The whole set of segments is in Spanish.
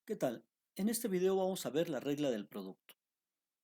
¿Qué tal? En este video vamos a ver la regla del producto.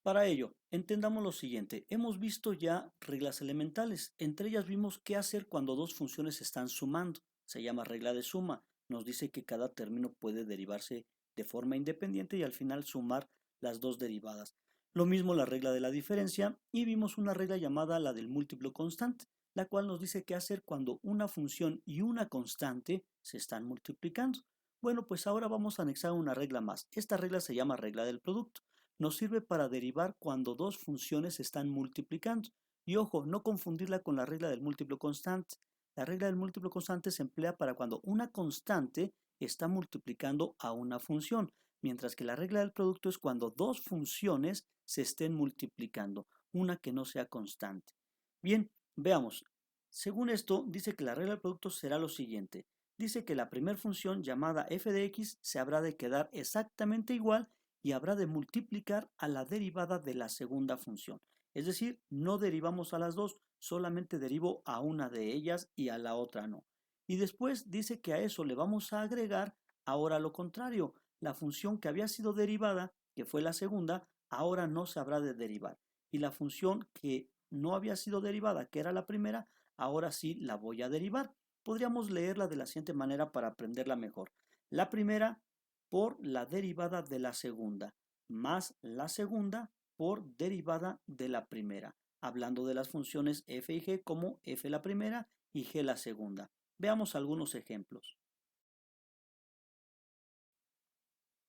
Para ello, entendamos lo siguiente. Hemos visto ya reglas elementales. Entre ellas vimos qué hacer cuando dos funciones se están sumando. Se llama regla de suma. Nos dice que cada término puede derivarse de forma independiente y al final sumar las dos derivadas. Lo mismo la regla de la diferencia y vimos una regla llamada la del múltiplo constante, la cual nos dice qué hacer cuando una función y una constante se están multiplicando. Bueno, pues ahora vamos a anexar una regla más. Esta regla se llama regla del producto. Nos sirve para derivar cuando dos funciones se están multiplicando. Y ojo, no confundirla con la regla del múltiplo constante. La regla del múltiplo constante se emplea para cuando una constante está multiplicando a una función, mientras que la regla del producto es cuando dos funciones se estén multiplicando, una que no sea constante. Bien, veamos. Según esto, dice que la regla del producto será lo siguiente. Dice que la primera función llamada f de x se habrá de quedar exactamente igual y habrá de multiplicar a la derivada de la segunda función. Es decir, no derivamos a las dos, solamente derivo a una de ellas y a la otra no. Y después dice que a eso le vamos a agregar ahora lo contrario. La función que había sido derivada, que fue la segunda, ahora no se habrá de derivar. Y la función que no había sido derivada, que era la primera, ahora sí la voy a derivar. Podríamos leerla de la siguiente manera para aprenderla mejor. La primera por la derivada de la segunda, más la segunda por derivada de la primera, hablando de las funciones f y g como f la primera y g la segunda. Veamos algunos ejemplos.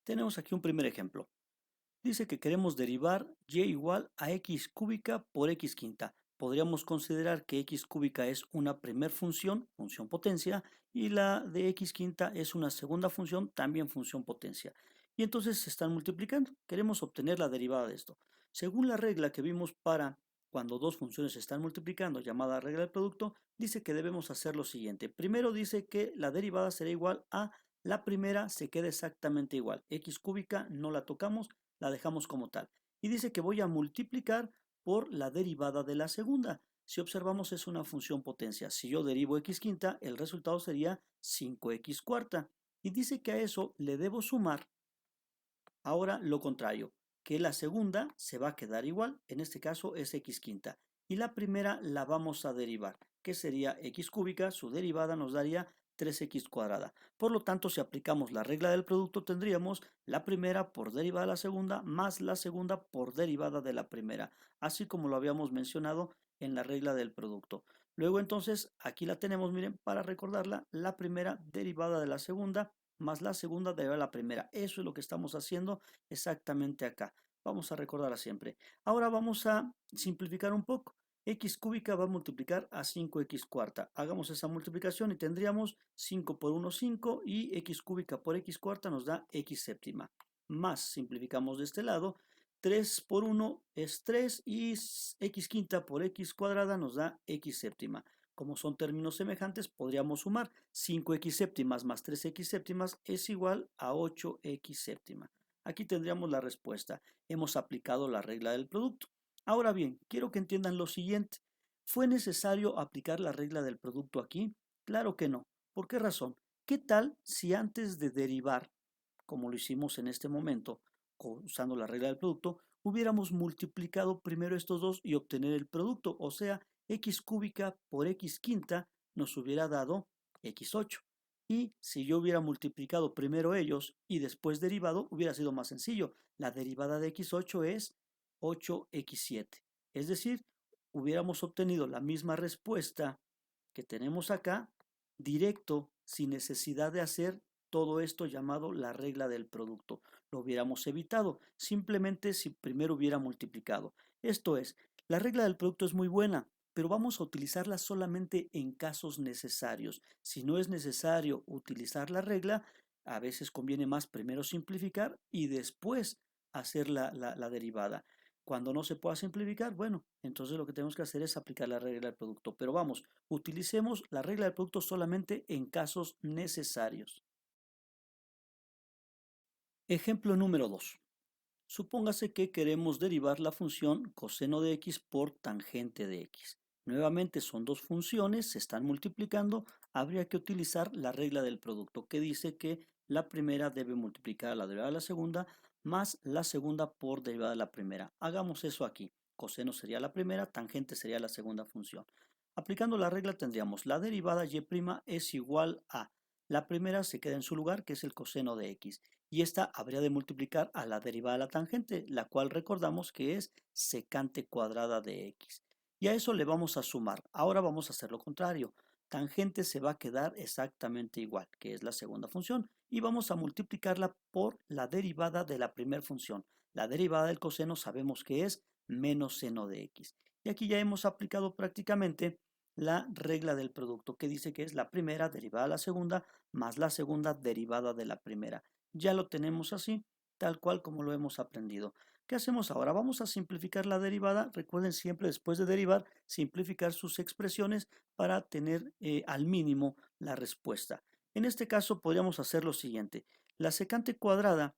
Tenemos aquí un primer ejemplo. Dice que queremos derivar y igual a x cúbica por x quinta. Podríamos considerar que x cúbica es una primer función, función potencia, y la de x quinta es una segunda función, también función potencia. Y entonces se están multiplicando. Queremos obtener la derivada de esto. Según la regla que vimos para cuando dos funciones se están multiplicando, llamada regla del producto, dice que debemos hacer lo siguiente. Primero dice que la derivada será igual a la primera, se queda exactamente igual. X cúbica no la tocamos, la dejamos como tal. Y dice que voy a multiplicar por la derivada de la segunda. Si observamos es una función potencia. Si yo derivo x quinta, el resultado sería 5x cuarta. Y dice que a eso le debo sumar ahora lo contrario, que la segunda se va a quedar igual, en este caso es x quinta. Y la primera la vamos a derivar, que sería x cúbica, su derivada nos daría 3x cuadrada. Por lo tanto, si aplicamos la regla del producto, tendríamos la primera por derivada de la segunda más la segunda por derivada de la primera, así como lo habíamos mencionado en la regla del producto. Luego entonces, aquí la tenemos, miren, para recordarla, la primera derivada de la segunda más la segunda derivada de la primera. Eso es lo que estamos haciendo exactamente acá. Vamos a recordarla siempre. Ahora vamos a simplificar un poco. X cúbica va a multiplicar a 5x cuarta. Hagamos esa multiplicación y tendríamos 5 por 1, 5 y x cúbica por x cuarta nos da x séptima. Más simplificamos de este lado. 3 por 1 es 3 y x quinta por x cuadrada nos da x séptima. Como son términos semejantes, podríamos sumar 5x séptimas más 3x séptimas es igual a 8x séptima. Aquí tendríamos la respuesta. Hemos aplicado la regla del producto. Ahora bien, quiero que entiendan lo siguiente. ¿Fue necesario aplicar la regla del producto aquí? Claro que no. ¿Por qué razón? ¿Qué tal si antes de derivar, como lo hicimos en este momento, usando la regla del producto, hubiéramos multiplicado primero estos dos y obtener el producto? O sea, x cúbica por x quinta nos hubiera dado x8. Y si yo hubiera multiplicado primero ellos y después derivado, hubiera sido más sencillo. La derivada de x8 es 8x7. Es decir, hubiéramos obtenido la misma respuesta que tenemos acá, directo, sin necesidad de hacer todo esto llamado la regla del producto. Lo hubiéramos evitado, simplemente si primero hubiera multiplicado. Esto es, la regla del producto es muy buena, pero vamos a utilizarla solamente en casos necesarios. Si no es necesario utilizar la regla, a veces conviene más primero simplificar y después hacer la derivada. Cuando no se pueda simplificar, bueno, entonces lo que tenemos que hacer es aplicar la regla del producto. Pero vamos, utilicemos la regla del producto solamente en casos necesarios. Ejemplo número 2. Supóngase que queremos derivar la función coseno de x por tangente de x. Nuevamente son dos funciones, se están multiplicando, habría que utilizar la regla del producto que dice que la primera debe multiplicar a la derivada de la segunda más la segunda por derivada de la primera. Hagamos eso aquí. Coseno sería la primera, tangente sería la segunda función. Aplicando la regla tendríamos la derivada y' es igual a la primera se queda en su lugar, que es el coseno de x, y esta habría de multiplicar a la derivada de la tangente, la cual recordamos que es secante cuadrada de x. Y a eso le vamos a sumar. Ahora vamos a hacer lo contrario. Tangente se va a quedar exactamente igual, que es la segunda función, y vamos a multiplicarla por la derivada de la primera función. La derivada del coseno sabemos que es menos seno de x. Y aquí ya hemos aplicado prácticamente la regla del producto, que dice que es la primera derivada de la segunda más la segunda derivada de la primera. Ya lo tenemos así, tal cual como lo hemos aprendido. ¿Qué hacemos ahora? Vamos a simplificar la derivada. Recuerden siempre después de derivar, simplificar sus expresiones para tener al mínimo la respuesta. En este caso podríamos hacer lo siguiente. La secante cuadrada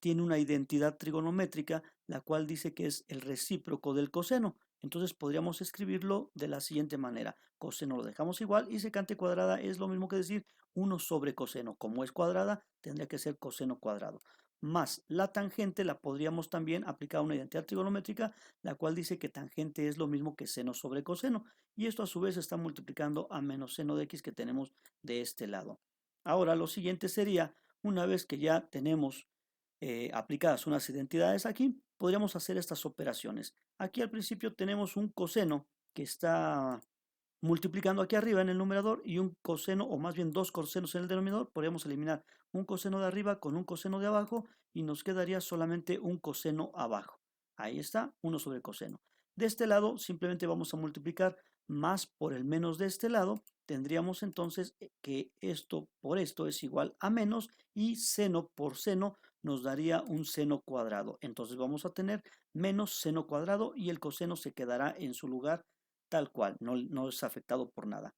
tiene una identidad trigonométrica, la cual dice que es el recíproco del coseno. Entonces podríamos escribirlo de la siguiente manera. Coseno lo dejamos igual y secante cuadrada es lo mismo que decir 1 sobre coseno. Como es cuadrada, tendría que ser coseno cuadrado. Más la tangente la podríamos también aplicar a una identidad trigonométrica, la cual dice que tangente es lo mismo que seno sobre coseno. Y esto a su vez está multiplicando a menos seno de x que tenemos de este lado. Ahora lo siguiente sería, una vez que ya tenemos aplicadas unas identidades aquí, podríamos hacer estas operaciones. Aquí al principio tenemos un coseno que está multiplicando aquí arriba en el numerador y un coseno, o más bien dos cosenos en el denominador. Podríamos eliminar un coseno de arriba con un coseno de abajo y nos quedaría solamente un coseno abajo. Ahí está, 1 sobre coseno. De este lado simplemente vamos a multiplicar más por el menos de este lado. Tendríamos entonces que esto por esto es igual a menos y seno por seno nos daría un seno cuadrado. Entonces vamos a tener menos seno cuadrado y el coseno se quedará en su lugar tal cual, no es afectado por nada.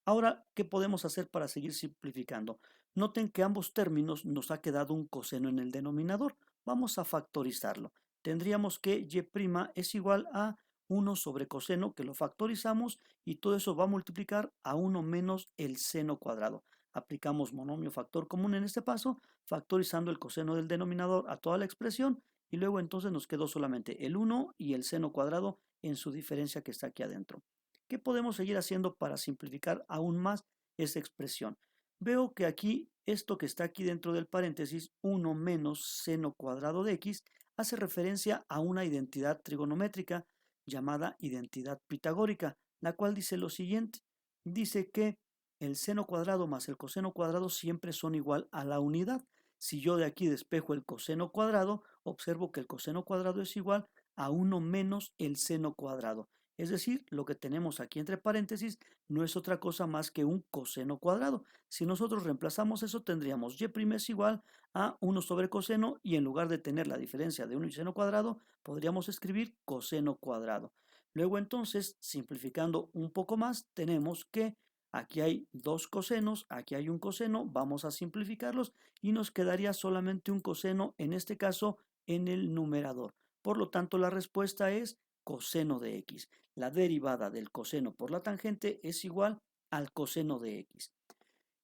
Ahora, ¿qué podemos hacer para seguir simplificando? Noten que ambos términos nos ha quedado un coseno en el denominador. Vamos a factorizarlo. Tendríamos que y' es igual a 1 sobre coseno, que lo factorizamos, y todo eso va a multiplicar a 1 menos el seno cuadrado. Aplicamos monomio factor común en este paso, factorizando el coseno del denominador a toda la expresión, y luego entonces nos quedó solamente el 1 y el seno cuadrado en su diferencia que está aquí adentro. ¿Qué podemos seguir haciendo para simplificar aún más esa expresión? Veo que aquí esto que está aquí dentro del paréntesis, 1 menos seno cuadrado de x, hace referencia a una identidad trigonométrica llamada identidad pitagórica, la cual dice lo siguiente. Dice que el seno cuadrado más el coseno cuadrado siempre son igual a la unidad. Si yo de aquí despejo el coseno cuadrado, observo que el coseno cuadrado es igual a 1 menos el seno cuadrado. Es decir, lo que tenemos aquí entre paréntesis no es otra cosa más que un coseno cuadrado. Si nosotros reemplazamos eso, tendríamos y' es igual a 1 sobre coseno y en lugar de tener la diferencia de 1 y seno cuadrado, podríamos escribir coseno cuadrado. Luego entonces, simplificando un poco más, tenemos que aquí hay dos cosenos, aquí hay un coseno, vamos a simplificarlos y nos quedaría solamente un coseno, en este caso en el numerador. Por lo tanto, la respuesta es coseno de x. La derivada del coseno por la tangente es igual al coseno de x.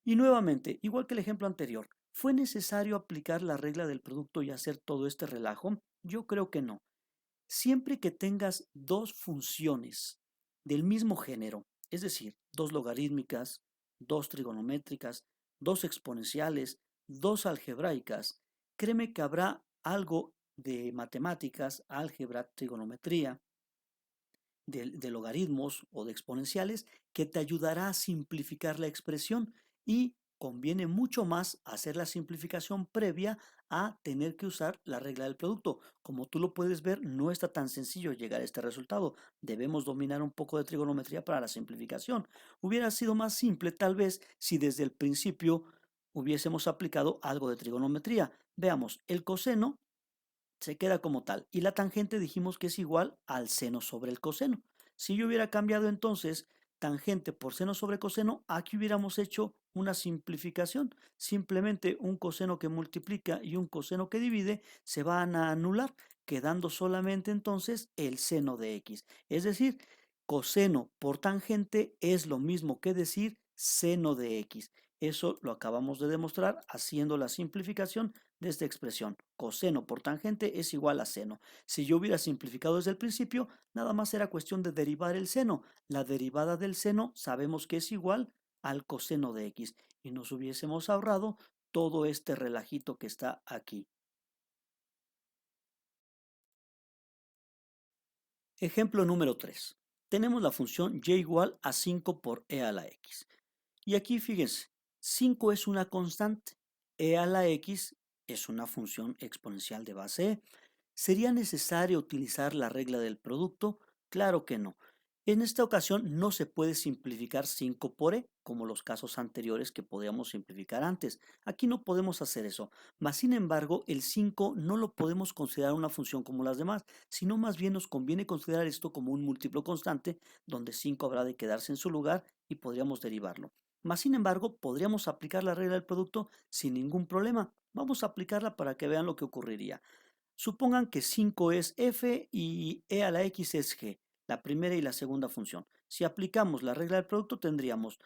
Y nuevamente, igual que el ejemplo anterior, ¿fue necesario aplicar la regla del producto y hacer todo este relajo? Yo creo que no. Siempre que tengas dos funciones del mismo género, es decir, dos logarítmicas, dos trigonométricas, dos exponenciales, dos algebraicas, créeme que habrá algo de matemáticas, álgebra, trigonometría, de logaritmos o de exponenciales que te ayudará a simplificar la expresión y conviene mucho más hacer la simplificación previa a tener que usar la regla del producto. Como tú lo puedes ver, no está tan sencillo llegar a este resultado. Debemos dominar un poco de trigonometría para la simplificación. Hubiera sido más simple tal vez si desde el principio hubiésemos aplicado algo de trigonometría. Veamos, el coseno se queda como tal. Y la tangente dijimos que es igual al seno sobre el coseno. Si yo hubiera cambiado entonces tangente por seno sobre coseno, aquí hubiéramos hecho una simplificación. Simplemente un coseno que multiplica y un coseno que divide se van a anular, quedando solamente entonces el seno de x. Es decir, coseno por tangente es lo mismo que decir seno de x. Eso lo acabamos de demostrar haciendo la simplificación de esta expresión. Coseno por tangente es igual a seno. Si yo hubiera simplificado desde el principio, nada más era cuestión de derivar el seno. La derivada del seno sabemos que es igual al coseno de x y nos hubiésemos ahorrado todo este relajito que está aquí. Ejemplo número 3. Tenemos la función y igual a 5 por e a la x. Y aquí fíjense, 5 es una constante, e a la x es una función exponencial de base e. ¿Sería necesario utilizar la regla del producto? Claro que no. En esta ocasión no se puede simplificar 5 por e, como los casos anteriores que podíamos simplificar antes. Aquí no podemos hacer eso. Mas, sin embargo, el 5 no lo podemos considerar una función como las demás, sino más bien nos conviene considerar esto como un múltiplo constante, donde 5 habrá de quedarse en su lugar y podríamos derivarlo. Mas, sin embargo, podríamos aplicar la regla del producto sin ningún problema. Vamos a aplicarla para que vean lo que ocurriría. Supongan que 5 es f y e a la x es g, la primera y la segunda función. Si aplicamos la regla del producto tendríamos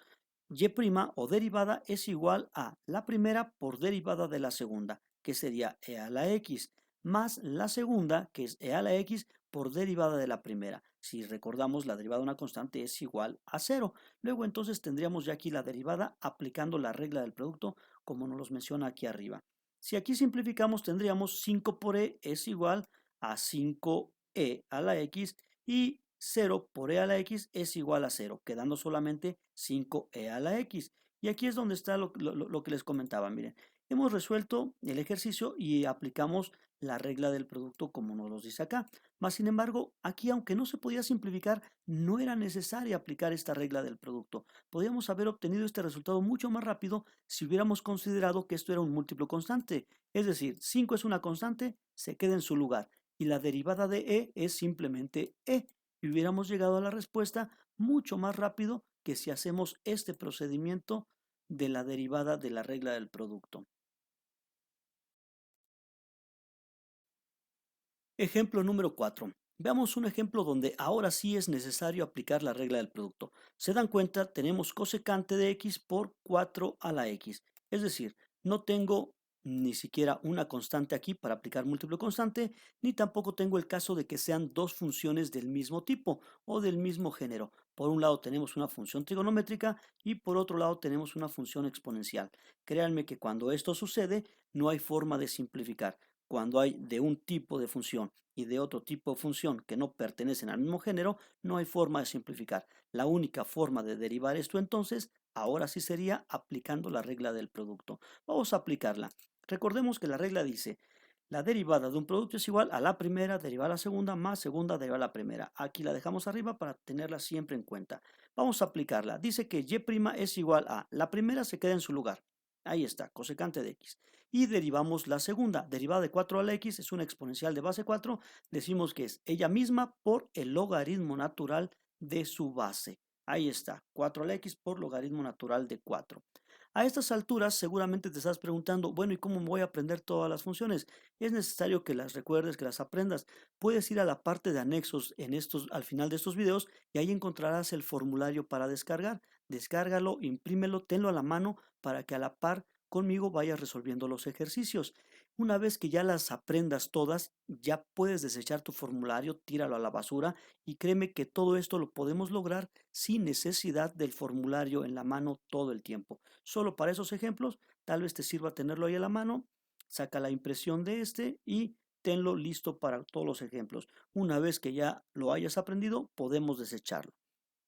y' o derivada es igual a la primera por derivada de la segunda, que sería e a la x, más la segunda, que es e a la x, por derivada de la primera. Si recordamos, la derivada de una constante es igual a cero. Luego entonces tendríamos ya aquí la derivada aplicando la regla del producto como nos los menciona aquí arriba. Si aquí simplificamos tendríamos 5 por e es igual a 5e a la x y 0 por e a la x es igual a 0, quedando solamente 5e a la x. Y aquí es donde está lo que les comentaba. Miren, hemos resuelto el ejercicio y aplicamos la regla del producto como nos lo dice acá. Mas, sin embargo, aquí aunque no se podía simplificar, no era necesario aplicar esta regla del producto. Podríamos haber obtenido este resultado mucho más rápido si hubiéramos considerado que esto era un múltiplo constante. Es decir, 5 es una constante, se queda en su lugar. Y la derivada de e es simplemente e y hubiéramos llegado a la respuesta mucho más rápido que si hacemos este procedimiento de la derivada de la regla del producto. Ejemplo número 4. Veamos un ejemplo donde ahora sí es necesario aplicar la regla del producto. Se dan cuenta, tenemos cosecante de x por 4 a la x. Es decir, no tengo ni siquiera una constante aquí para aplicar múltiplo constante, ni tampoco tengo el caso de que sean dos funciones del mismo tipo o del mismo género. Por un lado tenemos una función trigonométrica y por otro lado tenemos una función exponencial. Créanme que cuando esto sucede, no hay forma de simplificar. Cuando hay de un tipo de función y de otro tipo de función que no pertenecen al mismo género, no hay forma de simplificar. La única forma de derivar esto entonces, ahora sí sería aplicando la regla del producto. Vamos a aplicarla. Recordemos que la regla dice, la derivada de un producto es igual a la primera derivada a la segunda más segunda derivada a la primera. Aquí la dejamos arriba para tenerla siempre en cuenta. Vamos a aplicarla. Dice que y' es igual a la primera se queda en su lugar. Ahí está, cosecante de x. Y derivamos la segunda. Derivada de 4 a la x es una exponencial de base 4. Decimos que es ella misma por el logaritmo natural de su base. Ahí está, 4 a la x por logaritmo natural de 4. A estas alturas seguramente te estás preguntando, bueno, ¿y cómo voy a aprender todas las funciones? Es necesario que las recuerdes, que las aprendas. Puedes ir a la parte de anexos al final de estos videos y ahí encontrarás el formulario para descargar. Descárgalo, imprímelo, tenlo a la mano para que a la par conmigo vayas resolviendo los ejercicios. Una vez que ya las aprendas todas, ya puedes desechar tu formulario, tíralo a la basura y créeme que todo esto lo podemos lograr sin necesidad del formulario en la mano todo el tiempo. Solo para esos ejemplos, tal vez te sirva tenerlo ahí a la mano, saca la impresión de este y tenlo listo para todos los ejemplos. Una vez que ya lo hayas aprendido, podemos desecharlo.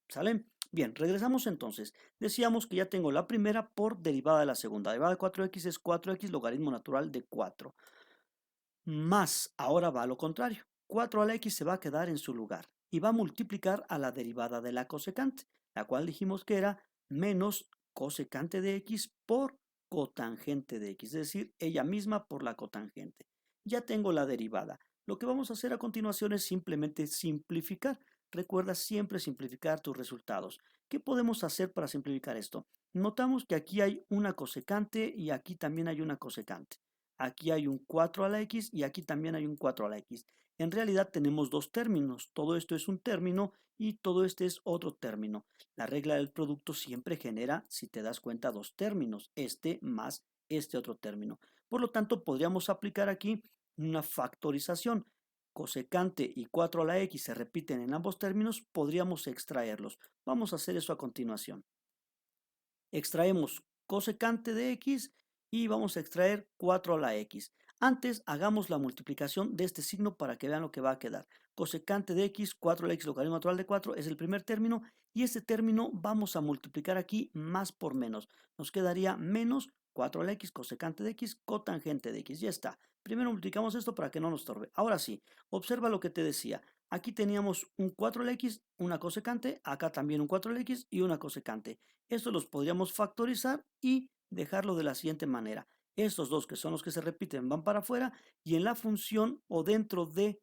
¿Sale? Bien, regresamos entonces. Decíamos que ya tengo la primera por derivada de la segunda. Derivada de 4x es 4x logaritmo natural de 4. Más, ahora va a lo contrario. 4 a la x se va a quedar en su lugar y va a multiplicar a la derivada de la cosecante, la cual dijimos que era menos cosecante de x por cotangente de x, es decir, ella misma por la cotangente. Ya tengo la derivada. Lo que vamos a hacer a continuación es simplemente simplificar. Recuerda siempre simplificar tus resultados. ¿Qué podemos hacer para simplificar esto? Notamos que aquí hay una cosecante y aquí también hay una cosecante. Aquí hay un 4 a la x y aquí también hay un 4 a la x. En realidad tenemos dos términos, todo esto es un término y todo este es otro término. La regla del producto siempre genera, si te das cuenta, dos términos, este más este otro término. Por lo tanto, podríamos aplicar aquí una factorización. Cosecante y 4 a la x se repiten en ambos términos, podríamos extraerlos. Vamos a hacer eso a continuación. Extraemos cosecante de x y vamos a extraer 4 a la x. Antes hagamos la multiplicación de este signo para que vean lo que va a quedar. Cosecante de x, 4 a la x logaritmo natural de 4 es el primer término y este término vamos a multiplicar aquí más por menos. Nos quedaría menos 4 a la x cosecante de x cotangente de x. Ya está. Primero multiplicamos esto para que no nos estorbe. Ahora sí, observa lo que te decía. Aquí teníamos un 4 a la x, una cosecante, acá también un 4 a la x y una cosecante. Estos los podríamos factorizar y dejarlo de la siguiente manera. Estos dos que son los que se repiten van para afuera y en la función o dentro de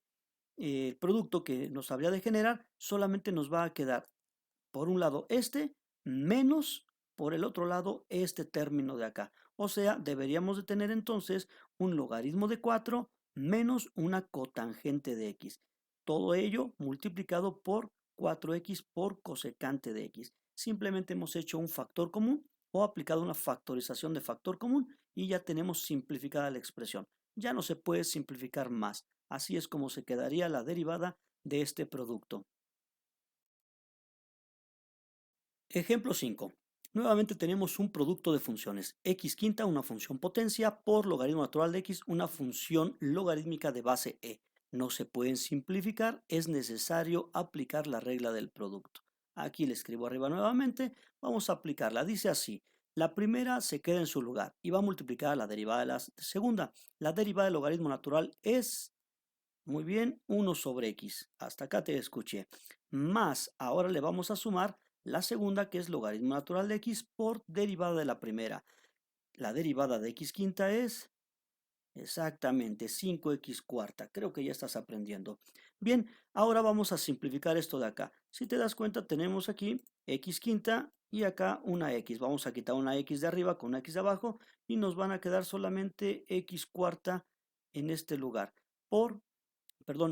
el producto que nos habría de generar solamente nos va a quedar por un lado este menos por el otro lado este término de acá. O sea, deberíamos de tener entonces un logaritmo de 4 menos una cotangente de x. Todo ello multiplicado por 4x por cosecante de x. Simplemente hemos hecho un factor común o aplicado una factorización de factor común y ya tenemos simplificada la expresión. Ya no se puede simplificar más. Así es como se quedaría la derivada de este producto. Ejemplo 5. Nuevamente tenemos un producto de funciones. X quinta, una función potencia, por logaritmo natural de x, una función logarítmica de base e. No se pueden simplificar, es necesario aplicar la regla del producto. Aquí le escribo arriba nuevamente, vamos a aplicarla. Dice así, la primera se queda en su lugar y va a multiplicar la derivada de la segunda. La derivada del logaritmo natural es, muy bien, 1 sobre x. Hasta acá te escuché. Más, ahora le vamos a sumar la segunda, que es logaritmo natural de x por derivada de la primera. La derivada de x quinta es exactamente 5x cuarta. Creo que ya estás aprendiendo. Bien, ahora vamos a simplificar esto de acá. Si te das cuenta, tenemos aquí x quinta y acá una x. Vamos a quitar una x de arriba con una x de abajo y nos van a quedar solamente x cuarta en este lugar.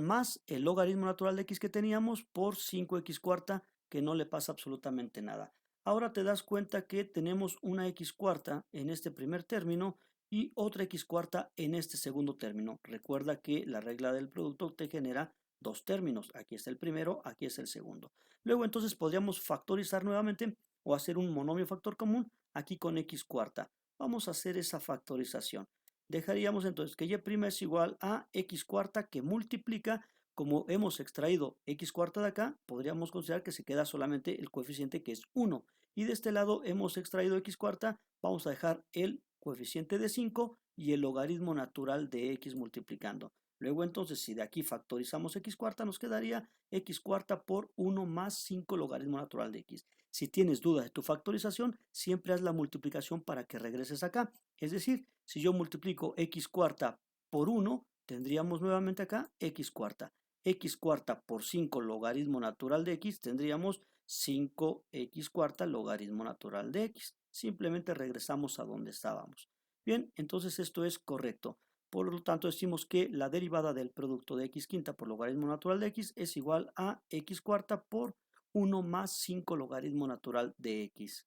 Más el logaritmo natural de x que teníamos por 5x cuarta, que no le pasa absolutamente nada. Ahora te das cuenta que tenemos una x cuarta en este primer término y otra x cuarta en este segundo término. Recuerda que la regla del producto te genera dos términos. Aquí está el primero, aquí es el segundo. Luego entonces podríamos factorizar nuevamente o hacer un monomio factor común aquí con x cuarta. Vamos a hacer esa factorización. Dejaríamos entonces que y' es igual a x cuarta que multiplica, como hemos extraído x cuarta de acá, podríamos considerar que se queda solamente el coeficiente que es 1. Y de este lado hemos extraído x cuarta, vamos a dejar el coeficiente de 5 y el logaritmo natural de x multiplicando. Luego entonces, si de aquí factorizamos x cuarta, nos quedaría x cuarta por 1 más 5 logaritmo natural de x. Si tienes dudas de tu factorización, siempre haz la multiplicación para que regreses acá. Es decir, si yo multiplico x cuarta por 1, tendríamos nuevamente acá x cuarta. X cuarta por 5 logaritmo natural de x, tendríamos 5x cuarta logaritmo natural de x. Simplemente regresamos a donde estábamos. Bien, entonces esto es correcto. Por lo tanto, decimos que la derivada del producto de x quinta por logaritmo natural de x es igual a x cuarta por 1 más 5 logaritmo natural de x.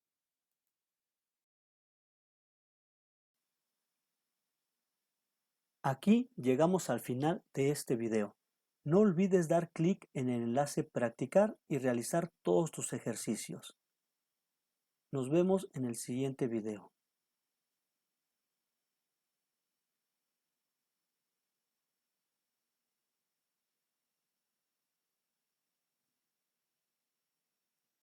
Aquí llegamos al final de este video. No olvides dar clic en el enlace practicar y realizar todos tus ejercicios. Nos vemos en el siguiente video.